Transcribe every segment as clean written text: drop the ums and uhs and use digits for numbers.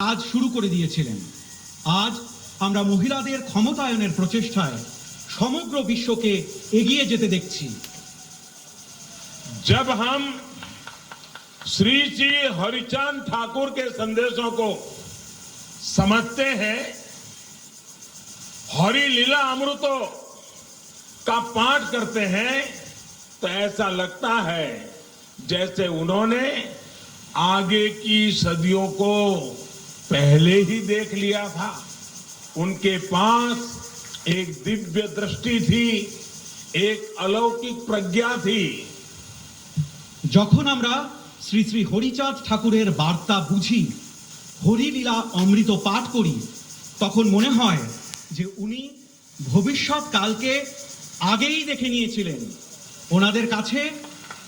কাজ শুরু করে দিয়েছিলেন। আজ আমরা মহিলাদের ক্ষমতায়নের প্রচেষ্টায় সমগ্র বিশ্বকে এগিয়ে যেতে দেখছি। जब हम श्री श्री हरिचांद ठाकुर के संदेशों को समझते हैं, हरि लीला अमृतों का पाठ करते हैं, तो ऐसा लगता है जैसे उन्होंने आगे की सदियों को पहले ही देख लिया था। उनके पास एक दिव्य दृष्टि थी, एक अलौकिक प्रज्ञा थी। যখন আমরা শ্রী শ্রী হরিচাঁদ ঠাকুরের বার্তা বুঝি, হরিলীলা অমৃত পাঠ করি, তখন মনে হয় যে উনি ভবিষ্যৎ কালকে আগেই দেখে নিয়েছিলেন। ওনাদের কাছে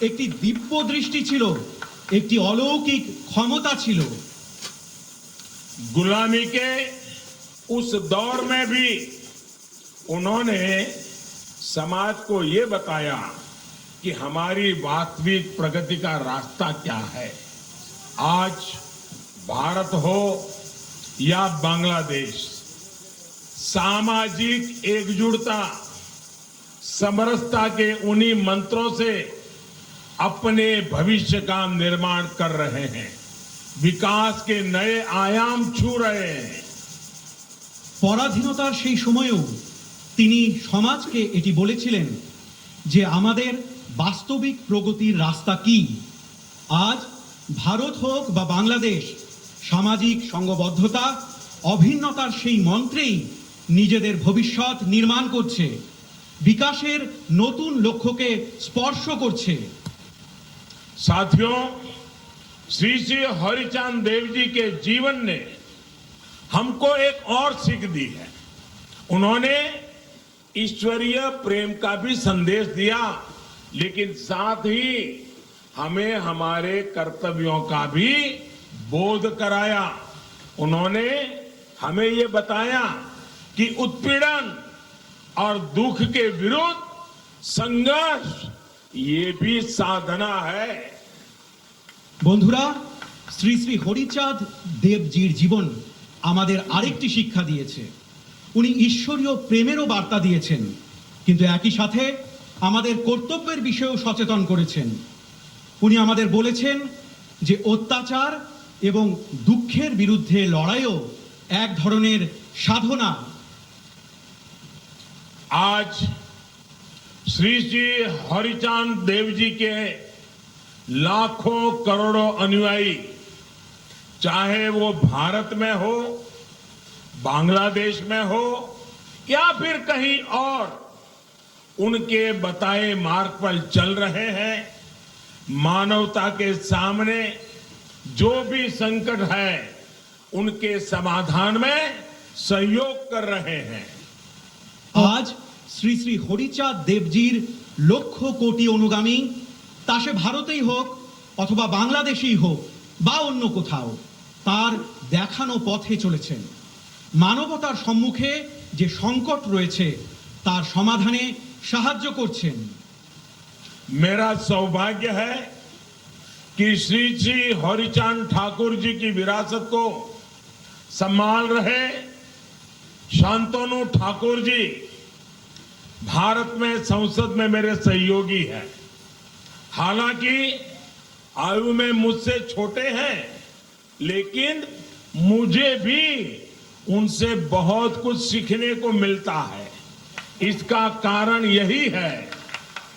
একটি দিব্য দৃষ্টি ছিল, একটি অলৌকিক ক্ষমতা ছিল। गुलामी के उस दौर में भी उन्होंने समाज को ये बताया कि हमारी वास्तविक प्रगति का रास्ता क्या है। आज भारत हो या बांग्लादेश, सामाजिक एकजुटता, समरसता के उन्हीं मंत्रों से अपने भविष्य का निर्माण कर रहे हैं, विकास के नए आयाम छू रहे हैं। পরাধীনতার সেই সময়েও তিনি সমাজকে এটি বলেছিলেন যে আমাদের বাস্তবিক প্রগতির রাস্তা কি। আজ ভারত হোক বা বাংলাদেশ, সামাজিক সংঘবদ্ধতা, অভিন্নতার সেই মন্ত্রেই নিজেদের ভবিষ্যৎ নির্মাণ করছে, বিকাশের নতুন লক্ষ্যকে স্পর্শ করছে। साथियों, श्री श्री हरिचांद देव जी के जीवन ने हमको एक और सीख दी है। उन्होंने ईश्वरीय प्रेम का भी संदेश दिया, लेकिन साथ ही हमें हमारे कर्तव्यों का भी बोध कराया। उन्होंने हमें ये बताया कि उत्पीड़न और दुख के विरुद्ध संघर्ष ये भी साधना है। বন্ধুরা, শ্রী শ্রী হরিচাঁদ দেবজির জীবন আমাদের আরেকটি শিক্ষা দিয়েছে। উনি ঈশ্বরীয় প্রেমেরও বার্তা দিয়েছেন, কিন্তু একই সাথে আমাদের কর্তব্যের বিষয়েও সচেতন করেছেন। উনি আমাদের বলেছেন যে অত্যাচার এবং দুঃখের বিরুদ্ধে লড়াইও এক ধরনের সাধনা। आज श्री श्री हरिचांद देव जी के लाखों करोड़ों अनुयायी, चाहे वो भारत में हो, बांग्लादेश में हो या फिर कहीं और, उनके बताए मार्ग पर चल रहे हैं। मानवता के सामने जो भी संकट है, उनके समाधान में सहयोग कर रहे हैं। আজ শ্রী শ্রী হরিচাঁদ দেবজির লক্ষ কোটি অনুগামী, তা সে ভারতেই হোক অথবা বাংলাদেশেই হোক বা অন্য কোথাও, তার দেখানো পথে চলেছেন। মানবতার সম্মুখে যে সংকট রয়েছে তার সমাধানে সাহায্য করছেন। मेरा सौभाग्य है कि श्री श्री हरिचांद ठाकुर जी की विरासत को संभाल रहे शांतनु ठाकुर जी भारत में संसद में मेरे सहयोगी हैं। हालांकि आयु में मुझसे छोटे हैं, लेकिन मुझे भी उनसे बहुत कुछ सीखने को मिलता है। इसका कारण यही है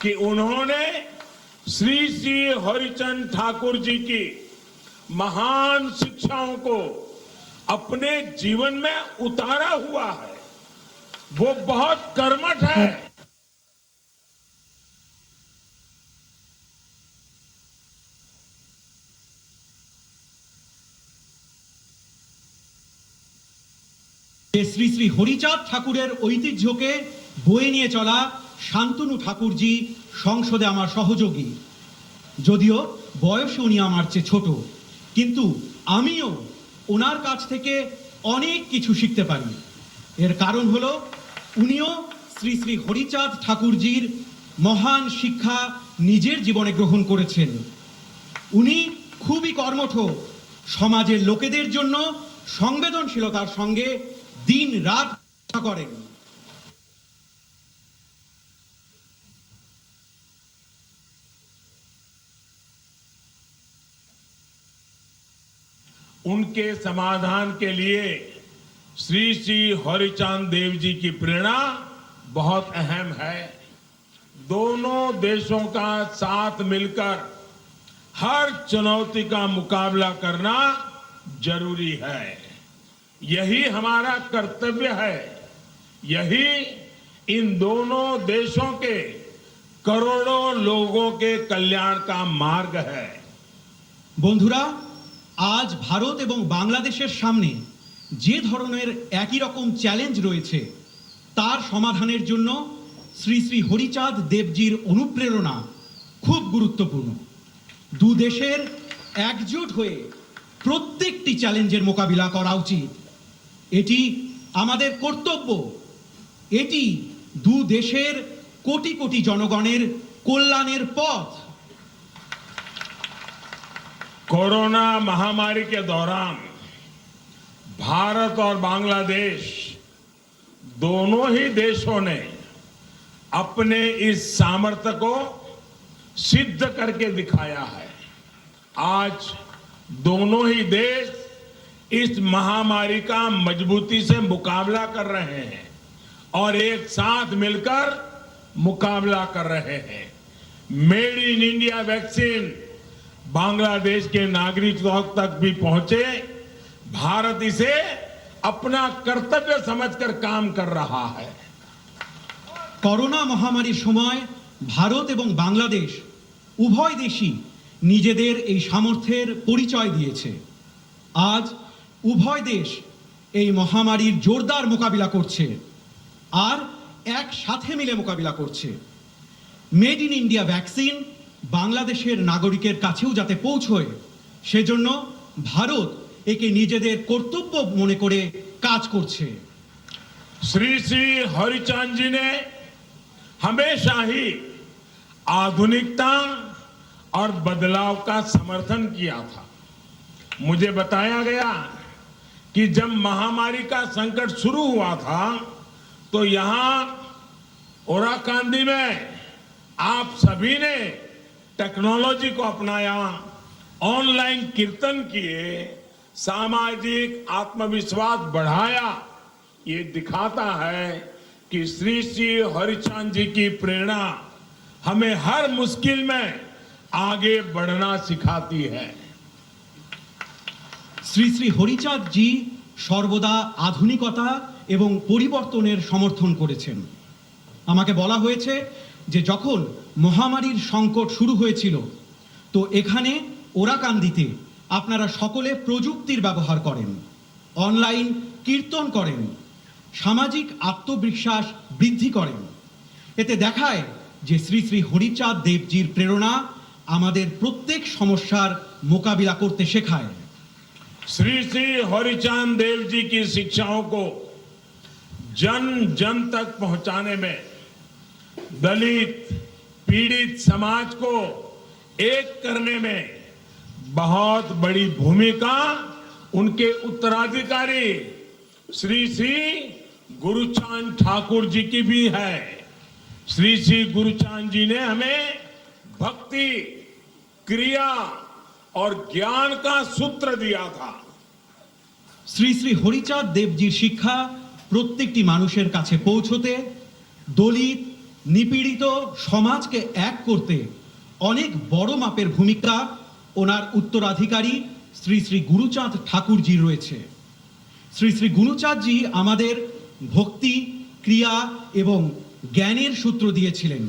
कि उन्होंने श्री श्री हरिचंद ठाकुर जी की महान शिक्षाओं को अपने जीवन में उतारा हुआ है। वो बहुत कर्मठ है। শ্রী শ্রী হরিচাঁদ ঠাকুরের ঐতিহ্যকে বয়ে নিয়ে চলা শান্তনু ঠাকুরজি সংসদে আমার সহযোগী। যদিও বয়সে উনি আমার চেয়ে ছোট, কিন্তু আমিও ওনার কাছ থেকে অনেক কিছু শিখতে পারি। এর কারণ হলো উনিও শ্রী শ্রী হরিচাঁদ ঠাকুরজির মহান শিক্ষা নিজের জীবনে গ্রহণ করেছেন। উনি খুবই কর্মঠ, সমাজের লোকেদের জন্য সংবেদনশীলতার সঙ্গে দিন রাত করেন। उनके समाधान के लिए श्री श्री हरिचांद देव जी की प्रेरणा बहुत अहम है। दोनों देशों का साथ मिलकर हर चुनौती का मुकाबला करना जरूरी है। यही हमारा कर्तव्य है। यही इन दोनों देशों के करोड़ों लोगों के कल्याण का मार्ग है। বন্ধুরা, আজ ভারত এবং বাংলাদেশের সামনে যে ধরনের একই রকম চ্যালেঞ্জ রয়েছে তার সমাধানের জন্য শ্রী শ্রী হরিচাঁদ দেবজির অনুপ্রেরণা খুব গুরুত্বপূর্ণ। দু দেশের একজোট হয়ে প্রত্যেকটি চ্যালেঞ্জের মোকাবিলা করা উচিত। এটি আমাদের কর্তব্য। এটি দু দেশের কোটি কোটি জনগণের কল্যাণের পথ। कोरोना महामारी के दौरान भारत और बांग्लादेश दोनों ही देशों ने अपने इस सामर्थ्य को सिद्ध करके दिखाया है। आज दोनों ही देश इस महामारी का मजबूती से मुकाबला कर रहे हैं और एक साथ मिलकर मुकाबला कर रहे हैं। Made in India vaccine Bangladesh के नागरिकों तक भी पहुंचे। भारत इसे अपना कर्तव्य समझकर काम कर रहा है। করোনা মহামারীর সময় ভারত এবং বাংলাদেশ উভয় দেশই নিজেদের এই সামর্থ্যের পরিচয় দিয়েছে। আজ উভয় দেশ এই মহামারীর জোরদার মোকাবিলা করছে আর একসাথে মিলে মোকাবিলা করছে। মেড ইন ইন্ডিয়া ভ্যাকসিন বাংলাদেশের নাগরিকের কাছেও যাতে পৌঁছয় সেজন্য ভারত একে নিজেদের কর্তব্য মনে করে কাজ করছে। श्री श्री हरिचांद जी ने हमेशा ही आधुनिकता और बदलाव का समर्थन किया था। मुझे बताया गया कि जब महामारी का संकट शुरू हुआ था तो यहां ओराकांदी में आप सभी ने टेक्नोलॉजी को अपनाया, ऑनलाइन कीर्तन किए, सामाजिक आत्मविश्वास बढ़ाया। ये दिखाता है कि श्री श्री हरिचांद जी की प्रेरणा हमें हर मुश्किल में आगे बढ़ना सिखाती है। শ্রী শ্রী হরিচাঁদ জি সর্বদা আধুনিকতা এবং পরিবর্তনের সমর্থন করেছেন। আমাকে বলা হয়েছে যে যখন মহামারীর সংকট শুরু হয়েছিল তো এখানে ওরাকান্দিতে আপনারা সকলে প্রযুক্তির ব্যবহার করেন, অনলাইন কীর্তন করেন, সামাজিক আত্মবিশ্বাস বৃদ্ধি করেন। এতে দেখায় যে শ্রী শ্রী হরিচাঁদ দেবজির প্রেরণা আমাদের প্রত্যেক সমস্যার মোকাবিলা করতে শেখায়। श्री श्री हरिचांद देव जी की शिक्षाओं को जन जन तक पहुंचाने में दलित पीड़ित समाज को एक करने में बहुत बड़ी भूमिका उनके उत्तराधिकारी श्री श्री गुरुचांद ठाकुर जी की भी है। श्री श्री गुरुचांद जी ने हमें भक्ति, क्रिया और ज्ञान का सूत्र दिया था। শ্রী শ্রী হরিচাঁদ দেবজির শিক্ষা প্রত্যেকটি মানুষের কাছে পৌঁছতে, দলিত নিপীড়িত সমাজকে এক করতে অনেক বড় মাপের ভূমিকা ওনার উত্তরাধিকারী শ্রী শ্রী গুরুচাঁদ ঠাকুরজি রয়েছে। শ্রী শ্রী গুরুচাঁদ জি আমাদের ভক্তি, ক্রিয়া এবং জ্ঞানের সূত্র দিয়েছিলেন।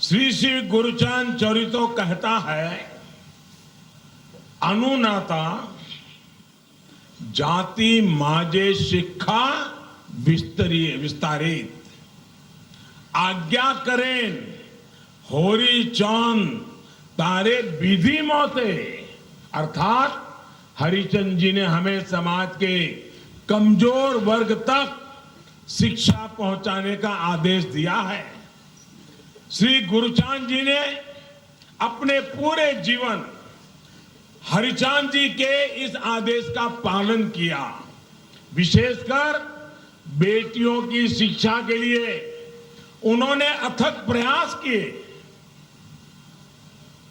श्री श्री गुरुचांद चरितो कहता है, अनुनाता जाति माजे शिक्षा विस्तारित आज्ञा करें होरी चांद तारे विधि मौते। अर्थात हरिचंद जी ने हमें समाज के कमजोर वर्ग तक शिक्षा पहुंचाने का आदेश दिया है। श्री गुरुचांद जी ने अपने पूरे जीवन हरिचांद जी के इस आदेश का पालन किया। विशेषकर बेटियों की शिक्षा के लिए उन्होंने अथक प्रयास किए।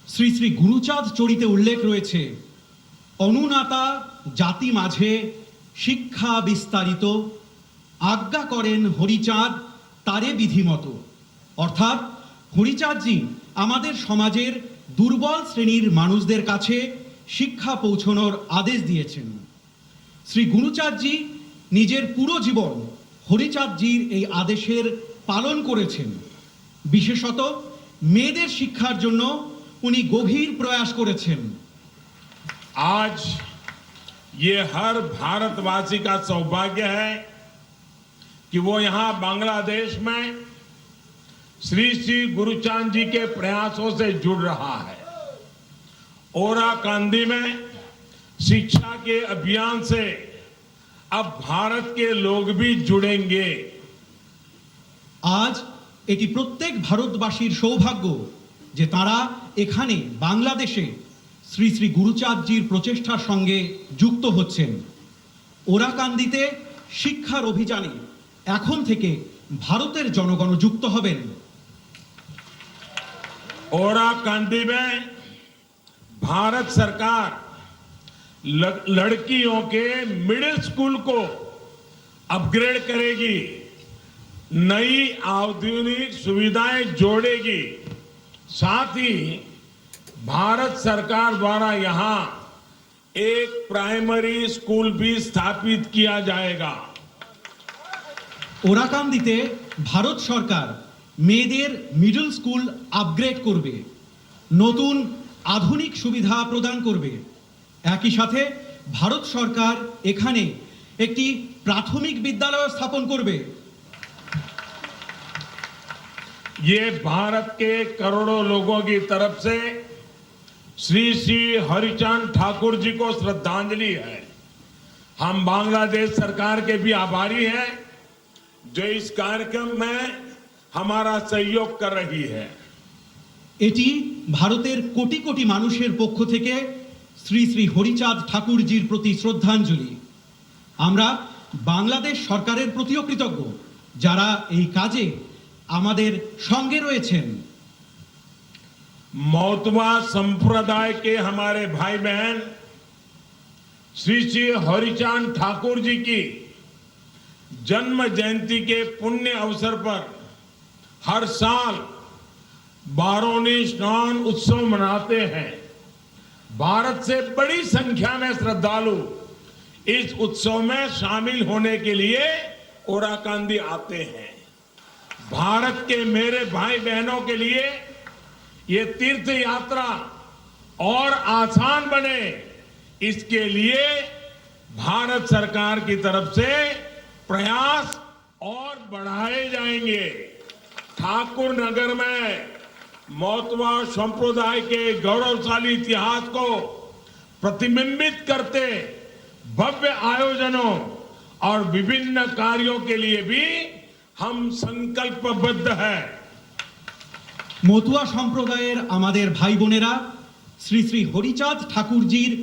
শ্রী শ্রী গুরুচাঁদ চরিতে উল্লেখ রয়েছে, অনুনাতা জাতি মাঝে শিক্ষা বিস্তারিত, আজ্ঞা করেন হরিচাঁদ তারে বিধিমতো। অর্থাৎ হরিচাঁদজি আমাদের সমাজের দুর্বল শ্রেণীর মানুষদের কাছে শিক্ষা পৌঁছানোর আদেশ দিয়েছেন। শ্রী গুরুচাঁদজি নিজের পুরো জীবন হরিচাঁদজির এই আদেশের পালন করেছেন। বিশেষত মেয়েদের শিক্ষার জন্য উনি গভীর প্রয়াস করেছেন। आज ये हर भारतवासी का सौभाग्य है कि वो यहाँ बांग्लादेश में श्री श्री गुरुचांद जी के प्रयासों से जुड़ रहा है। ओराकांदी में शिक्षा के अभियान से अब भारत के लोग भी जुड़ेंगे। আজ এটি প্রত্যেক ভারতবাসীর সৌভাগ্য যে তারা এখানে বাংলাদেশে শ্রী শ্রী গুরুচাঁদজির প্রচেষ্টার সঙ্গে যুক্ত হচ্ছেন। ওরাকান্দিতে শিক্ষার অভিযানে এখন থেকে ভারতের জনগণ যুক্ত হবেন। ओराकांदी में भारत सरकार लड़कियों के मिडिल स्कूल को अपग्रेड करेगी, नई आधुनिक सुविधाएं जोड़ेगी। साथ ही भारत सरकार द्वारा यहां एक प्राइमरी स्कूल भी स्थापित किया जाएगा। ওরাকান্দিতে ভারত সরকার মেয়েদের মিডল স্কুল আপগ্রেড করবে, নতুন আধুনিক সুবিধা প্রদান করবে। একই সাথে ভারত সরকার এখানে একটি প্রাথমিক বিদ্যালয় স্থাপন করবে। ये भारत के करोड़ों लोगों की तरफ से श्री श्री हरिचांद ठाकुर जी को श्रद्धांजलि है। हम बांग्लादेश सरकार के भी आभारी हैं जो इस कार्यक्रम में हमारा सहयोग कर रही है। এটি ভারতের কোটি কোটি মানুষের পক্ষ থেকে শ্রী শ্রী হরিচাঁদ ঠাকুরজির প্রতি শ্রদ্ধাঞ্জলি। আমরা বাংলাদেশ সরকারের প্রতিও কৃতজ্ঞ যারা এই কাজে আমাদের সঙ্গে রয়েছেন। मौतवा संप्रदाय के हमारे भाई बहन श्री श्री हरिचांद ठाकुर जी की जन्म जयंती के पुण्य अवसर पर हर साल बारोनी स्नान उत्सव मनाते हैं। भारत से बड़ी संख्या में श्रद्धालु इस उत्सव में शामिल होने के लिए ओराकांदी आते हैं। भारत के मेरे भाई बहनों के लिए ये तीर्थ यात्रा और आसान बने, इसके लिए भारत सरकार की तरफ से प्रयास और बढ़ाए जाएंगे। ठाकुर नगर में मौतवा संप्रदाय के गौरवशाली इतिहास को प्रतिबिंबित करते भव्य आयोजनों और विभिन्न कार्यों के लिए भी हम संकल्पबद्ध हैं। মতুয়া সম্প্রদায়ের আমাদের ভাই বোনেরা শ্রী শ্রী হরিচাঁদ ঠাকুরজির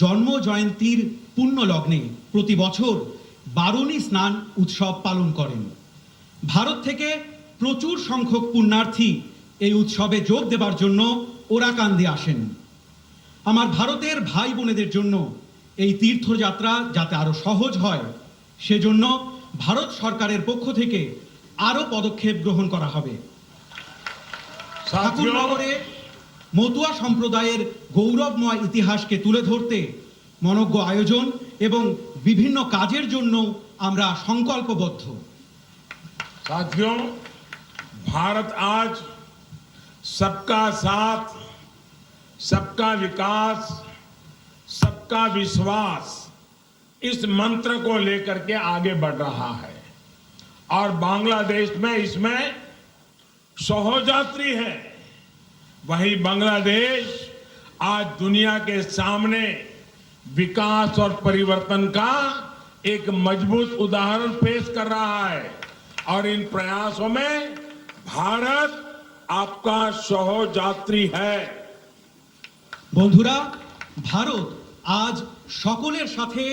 জন্ম জয়ন্তীর পুণ্য লগ্নে প্রতি বছর বারুণী স্নান উৎসব পালন করেন। ভারত থেকে প্রচুর সংখ্যক পুণ্যার্থী এই উৎসবে যোগ দেবার জন্য ওরাকান্দি আসেন। আমার ভারতের ভাই বোনেদের জন্য এই তীর্থযাত্রা যাতে আরো সহজ হয় সেজন্য ভারত সরকারের পক্ষ থেকে আরো পদক্ষেপ গ্রহণ করা হবে। ঠাকুরনগরে মতুয়া সম্প্রদায়ের গৌরবময় ইতিহাসকে তুলে ধরতে মনজ্ঞ আয়োজন এবং বিভিন্ন কাজের জন্য আমরা সংকল্পবদ্ধ। साथियों, भारत आज सबका साथ, सबका विकास, सबका विश्वास इस मंत्र को लेकर के आगे बढ़ रहा है और बांग्लादेश में इसमें सहोजात्री है। वही बांग्लादेश आज दुनिया के सामने विकास और परिवर्तन का एक मजबूत उदाहरण पेश कर रहा है और इन प्रयासों में भारत आपका सहोजात्री है। বন্ধুরা, ভারত আজ সকলের সাথে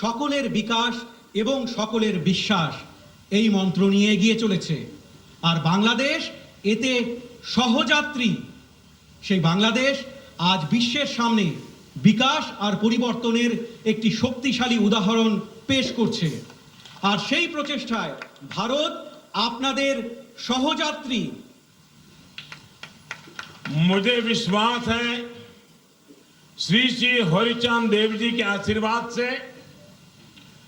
সকলের বিকাশ এবং সকলের বিশ্বাস এই মন্ত্র নিয়ে এগিয়ে চলেছে। আর বাংলাদেশ এতে সহযাত্রী। সেই বাংলাদেশ আজ বিশ্বের সামনে বিকাশ আর পরিবর্তনের একটি শক্তিশালী উদাহরণ পেশ করছে। আর সেই প্রচেষ্টায় ভারত আপনাদের সহযাত্রী। मुझे विश्वास है श्री श्री हरिचांद देव जी के आशीर्वाद से,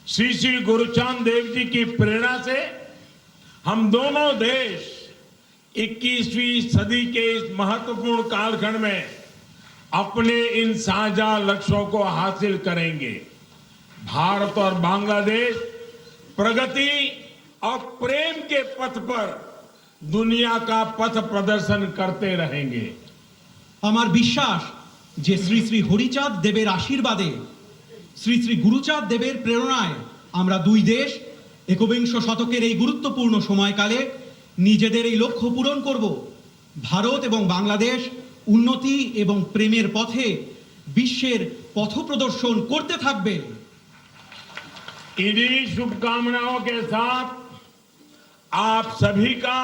श्री श्री गुरुचांद देव जी की प्रेरणा से हम दोनों देश 21वीं सदी के इस महत्वपूर्ण कालखंड में अपने इन साझा लक्ष्यों को हासिल करेंगे। भारत और बांग्लादेश प्रगति और प्रेम के पथ पर दुनिया का पथ प्रदर्शन करते रहेंगे। আমার বিশ্বাস যে শ্রী শ্রী হরিচাঁদ দেবের আশীর্বাদে, শ্রী শ্রী গুরুচাঁদ দেবের প্রেরণায় আমরা দুই দেশ একবিংশ শতকের এই গুরুত্বপূর্ণ সময়কালে নিজেদের এই লক্ষ্য পূরণ করব। ভারত এবং বাংলাদেশ উন্নতি এবং প্রেমের পথে বিশ্বের পথপ্রদর্শন করতে থাকবে। इन्हीं शुभकामनाओं के साथ आप सभी का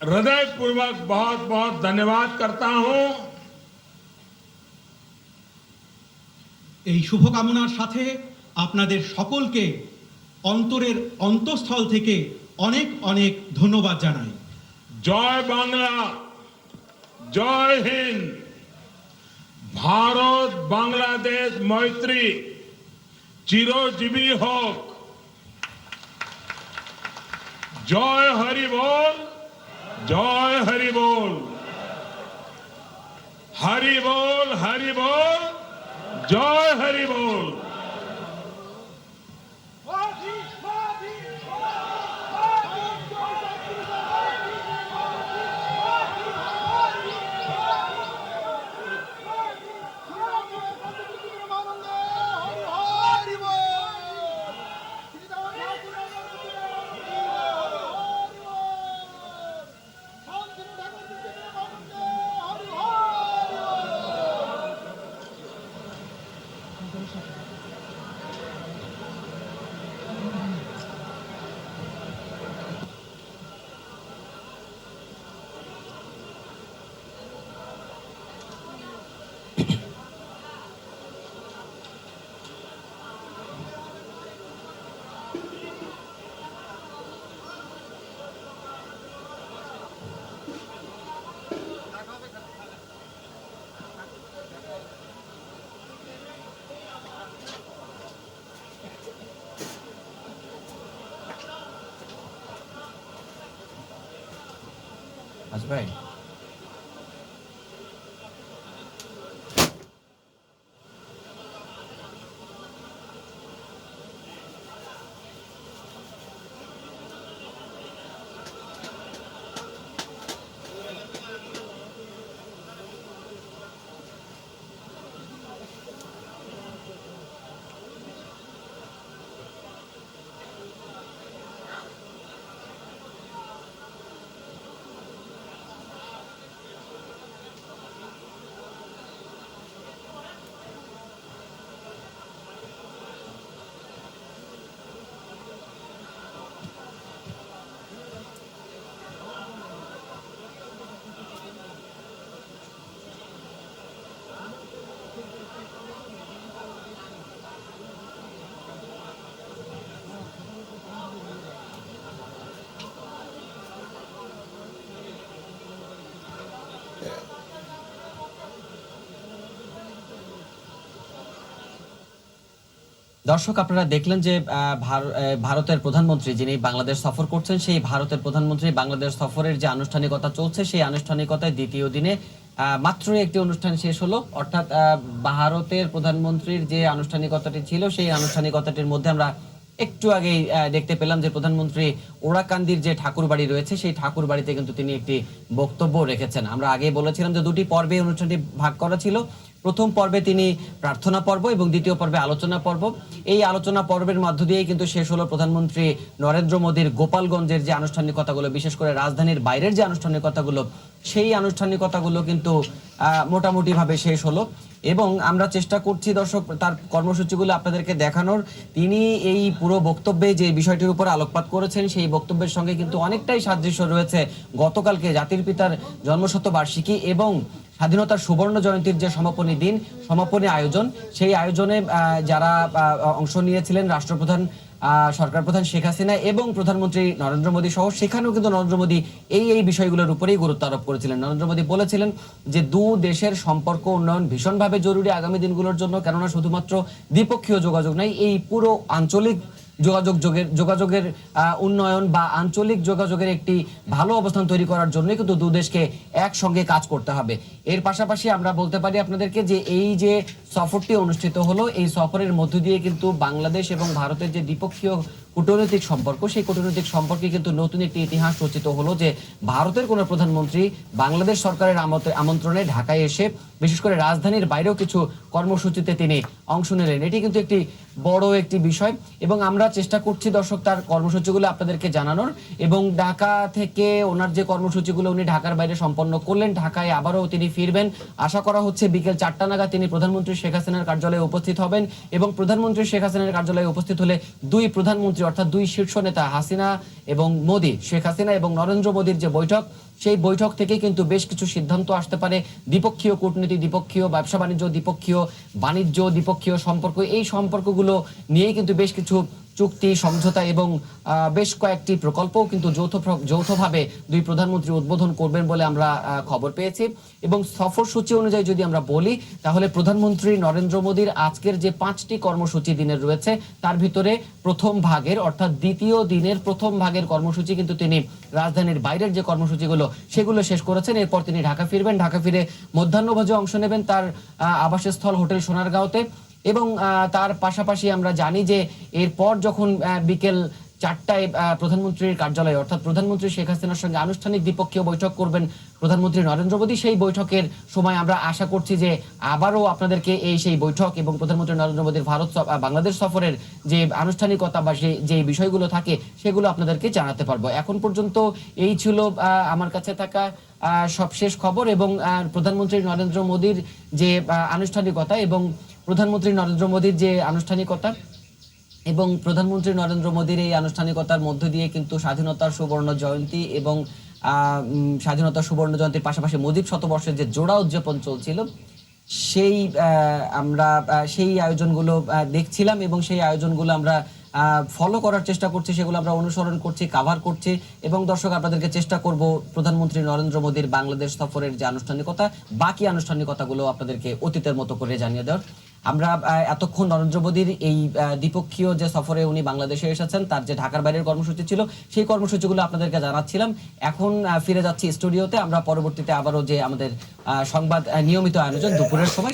हृदयपूर्वक बहुत बहुत धन्यवाद करता हूं। এই শুভকামনার সাথে আপনাদের সকলকে অন্তরের অন্তঃস্থল থেকে অনেক অনেক ধন্যবাদ জানাই। জয় বাংলা, জয় হিন্দ। ভারত বাংলাদেশ মৈত্রী চিরজীবী হোক। জয় হরি বল, জয় হরি বল, হরি বল, হরি বল, জয় হরি বল। ভাই দর্শক আপনারা দেখলেন যে ভারতের প্রধানমন্ত্রী যিনি বাংলাদেশ সফর করছেন, সেই ভারতের প্রধানমন্ত্রী বাংলাদেশ সফরের যে আনুষ্ঠানিকতা চলছে, সেই আনুষ্ঠানিকতায় দ্বিতীয় দিনে মাত্রই একটি অনুষ্ঠান শেষ হলো। অর্থাৎ ভারতের প্রধানমন্ত্রীর যে আনুষ্ঠানিকতাটি ছিল, সেই আনুষ্ঠানিকতাটির মধ্যে আমরা একটু আগেই দেখতে পেলাম যে প্রধানমন্ত্রী ওরাকান্দির যে ঠাকুর বাড়ি রয়েছে, সেই ঠাকুর বাড়িতে কিন্তু তিনি একটি বক্তব্য রেখেছেন। আমরা আগে বলেছিলাম যে দুটি পর্বে অনুষ্ঠানটি ভাগ করা ছিল। প্রথম পর্বে তিনি প্রার্থনা পর্ব এবং দ্বিতীয় পর্বে আলোচনা পর্ব। এই আলোচনা পর্বের মধ্য দিয়েই কিন্তু শেষ হলো প্রধানমন্ত্রী নরেন্দ্র মোদীর গোপালগঞ্জের যে আনুষ্ঠানিকতাগুলো, বিশেষ করে রাজধানীর বাইরের যে আনুষ্ঠানিকতাগুলো, সেই আনুষ্ঠানিকতাগুলো কিন্তু মোটামুটি ভাবে শেষ হলো। এবং আমরা চেষ্টা করছি দর্শক তার কর্মসূচিগুলো আপনাদেরকে দেখানোর। তিনি এই পুরো বক্তব্যে যে বিষয়টির উপর আলোকপাত করেছেন সেই বক্তব্যের সঙ্গে কিন্তু অনেকটাই সাদৃশ্য রয়েছে গতকালকে জাতির পিতার জন্মশতবার্ষিকী এবং স্বাধীনতার সুবর্ণ জয়ন্তীর যে সমাপনী দিন, সমাপনী আয়োজন, সেই আয়োজনে যারা অংশ নিয়েছিলেন রাষ্ট্রপ্রধান, সরকার প্রধান শেখ হাসিনা এবং প্রধানমন্ত্রী নরেন্দ্র মোদী সহ, সেখানেও কিন্তু নরেন্দ্র মোদী এই বিষয়গুলোর উপরেই গুরুত্ব আরোপ করেছিলেন। নরেন্দ্র মোদী বলেছিলেন যে দু দেশের সম্পর্ক উন্নয়ন ভীষণভাবে জরুরি আগামী দিনগুলোর জন্য, কেননা শুধুমাত্র দ্বিপক্ষীয় যোগাযোগ নাই, এই পুরো আঞ্চলিক যোগাযোগের উন্নয়ন বা আঞ্চলিক যোগাযোগের একটি ভালো অবস্থান তৈরি করার জন্য কিন্তু দু দেশকে একসঙ্গে কাজ করতে হবে। এর পাশাপাশি আমরা বলতে পারি আপনাদেরকে যে এই যে সফরটি অনুষ্ঠিত হলো, এই সফরের মধ্য দিয়ে কিন্তু বাংলাদেশ এবং ভারতের যে দ্বিপক্ষীয় কূটনৈতিক সম্পর্ক, সেই কূটনৈতিক সম্পর্কে কিন্তু নতুন একটি ইতিহাস রচিত হলো যে ভারতের কোনো প্রধানমন্ত্রী বাংলাদেশ সরকারের আমন্ত্রণে ঢাকায় এসে বিশেষ করে রাজধানীর বাইরেও কিছু কর্মসূচিতে তিনি অংশ নিলেন। এটি কিন্তু একটি বড় একটি বিষয় এবং আমরা চেষ্টা করছি দর্শক তার কর্মসূচিগুলো আপনাদেরকে জানানোর। এবং ঢাকা থেকে ওনার যে কর্মসূচিগুলো উনি ঢাকার বাইরে সম্পন্ন করলেন, ঢাকায় আবারও তিনি ফিরবেন। আশা করা হচ্ছে বিকেল 4টা নাগাদ তিনি প্রধানমন্ত্রী শেখ হাসিনার কার্যালয়ে উপস্থিত হবেন এবং প্রধানমন্ত্রী শেখ হাসিনার কার্যালয়ে উপস্থিত হলে দুই প্রধানমন্ত্রী অর্থাৎ দুই শীর্ষ নেতা হাসিনা এবং মোদী, শেখ হাসিনা এবং নরেন্দ্র মোদীর যে বৈঠক, সেই বৈঠক থেকে কিন্তু বেশ কিছু সিদ্ধান্ত আসতে পারে। দ্বিপক্ষীয় কূটনীতি, দ্বিপক্ষীয় ব্যবসা বাণিজ্য, দ্বিপক্ষীয় বাণিজ্য, দ্বিপক্ষীয় সম্পর্ক, এই সম্পর্কগুলো নিয়েই কিন্তু বেশ কিছু চুক্তি, সমঝোতা এবং বেশ কয়েকটি প্রকল্পও কিন্তু যৌথভাবে দুই প্রধানমন্ত্রী উদ্বোধন করবেন বলে আমরা খবর পেয়েছি। এবং সফরসূচি অনুযায়ী যদি আমরা বলি তাহলে প্রধানমন্ত্রী নরেন্দ্র মোদীর আজকের যে 5টি কর্মসূচি দিনের রয়েছে, তার ভিতরে প্রথম ভাগের অর্থাৎ দ্বিতীয় দিনের প্রথম ভাগের কর্মসূচি কিন্তু তিনি রাজধানীর বাইরের যে কর্মসূচিগুলো সেগুলো শেষ করেছেন। এরপর তিনি ঢাকা ফিরবেন, ঢাকা ফিরে মধ্যাহ্নভোজে অংশ নেবেন তার আবাসস্থল হোটেল সোনারগাঁওতে। এবং তার পাশাপাশি আমরা জানি যে এরপর যখন বিকেল 4টায় প্রধানমন্ত্রীর কার্যালয়ে অর্থাৎ প্রধানমন্ত্রী শেখ হাসিনার সঙ্গে আনুষ্ঠানিক দ্বিপক্ষীয় বৈঠক করবেন প্রধানমন্ত্রী নরেন্দ্র মোদী, সেই বৈঠকের সময় আমরা আশা করছি যে আবারও আপনাদেরকে সেই বৈঠক এবং প্রধানমন্ত্রী নরেন্দ্র মোদীর বাংলাদেশ সফরের যে আনুষ্ঠানিকতা বা যে বিষয়গুলো থাকে সেগুলো আপনাদেরকে জানাতে পারবো। এখন পর্যন্ত এই ছিল আমার কাছে থাকা সবশেষ খবর এবং প্রধানমন্ত্রী নরেন্দ্র মোদীর যে আনুষ্ঠানিকতা এবং প্রধানমন্ত্রী নরেন্দ্র মোদীর যে আনুষ্ঠানিকতা এবং প্রধানমন্ত্রী নরেন্দ্র মোদীর এই আনুষ্ঠানিকতার মধ্য দিয়ে কিন্তু স্বাধীনতার সুবর্ণ জয়ন্তী এবং স্বাধীনতার সুবর্ণ জয়ন্তীর পাশাপাশি মুজিব শতবর্ষের যে জোড়া উদযাপন চলছিল, সেই আমরা সেই আয়োজনগুলো দেখছিলাম এবং সেই আয়োজনগুলো আমরা ফলো করার চেষ্টা করছি, সেগুলো আমরা অনুসরণ করছি, কাভার করছি এবং দর্শক আপনাদেরকে চেষ্টা করব প্রধানমন্ত্রী নরেন্দ্র মোদীর বাংলাদেশ সফরের যে আনুষ্ঠানিকতা, বাকি আনুষ্ঠানিকতাগুলো আপনাদেরকে অতীতের মতো করে জানিয়ে দেওয়ার। আমরা এতক্ষণ নরেন্দ্র মোদীর এই দ্বিপক্ষীয় যে সফরে উনি বাংলাদেশে এসেছেন তার যে ঢাকার বাইরের কর্মসূচি ছিল সেই কর্মসূচিগুলো আপনাদেরকে জানাচ্ছিলাম। এখন ফিরে যাচ্ছি স্টুডিওতে। আমরা পরবর্তীতে আবারও যে আমাদের সংবাদ নিয়মিত আয়োজন দুপুরের সময়